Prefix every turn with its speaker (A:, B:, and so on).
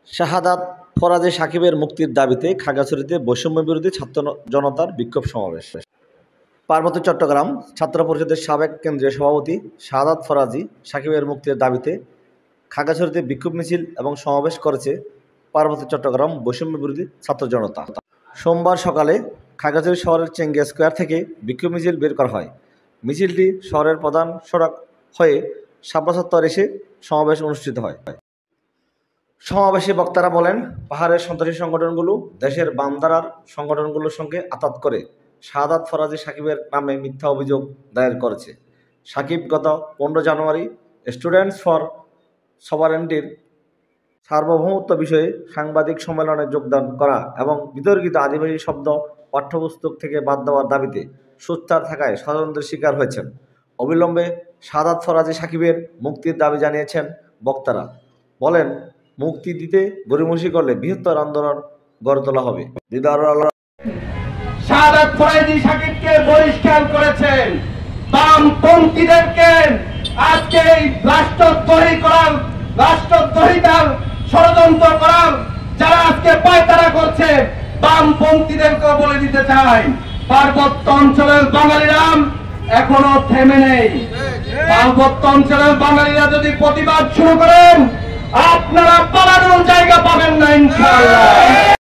A: শাহাদাত ফরাজী সাকিবের মুক্তির দাবিতে খাগড়াছড়িতে বৈষম্যবিরোধী ছাত্র জনতার বিক্ষোভ সমাবেশ। পার্বত্য চট্টগ্রাম ছাত্র পরিষদের সাবেক কেন্দ্রীয় সভাপতি শাহাদাত ফরাজী সাকিবের মুক্তির দাবিতে খাগড়াছড়িতে বিক্ষোভ মিছিল এবং সমাবেশ করেছে পার্বত্য চট্টগ্রাম বৈষম্যবিরোধী ছাত্র জনতা। সোমবার সকালে খাগড়াছড়ি শহরের চেঙ্গিয়া স্কোয়ার থেকে বিক্ষোভ মিছিল বের করা হয়। মিছিলটি শহরের প্রধান সড়ক হয়ে শাপলা চত্বর এসে সমাবেশ অনুষ্ঠিত হয়। সমাবেশে বক্তারা বলেন, পাহাড়ের সন্ত্রাসী সংগঠনগুলো দেশের বামধারার সংগঠনগুলোর সঙ্গে আঁতাত করে শাহাদাত ফরাজী সাকিবের নামে মিথ্যা অভিযোগ দায়ের করেছে। সাকিব গত 15 জানুয়ারি স্টুডেন্টস ফর সভারেন্টির সার্বভৌমত্ব বিষয়ে সাংবাদিক সম্মেলনে যোগদান করা এবং বিতর্কিত আদিবাসী শব্দ পাঠ্যপুস্তক থেকে বাদ দেওয়ার দাবিতে সোচ্চার থাকায় ষড়যন্ত্রের শিকার হয়েছেন। অবিলম্বে শাহাদাত ফরাজী সাকিবের মুক্তির দাবি জানিয়েছেন বক্তারা। বলেন, মুক্তি দিতে গড়িমসি করলে বৃহত্তর আন্দোলন গড়ে তোলা হবে।
B: শাহাদাত ফরাজী সাকিবকে বহিষ্কার করেছেন, বামপন্থীদেরকে আজকে এই রাষ্ট্রদ্রোহিতার ষড়যন্ত্র করার যারা আজকে পায়তারা করছে, বামপন্থীদেরকে বলে দিতে চাই, পার্বত্য অঞ্চলের বাঙালিরা এখনো থেমে নেই। পার্বত্য অঞ্চলের বাঙালিরা যদি প্রতিবাদ শুরু করেন, আপনারা পালানোর জায়গা পাবেন না ইনশাআল্লাহ।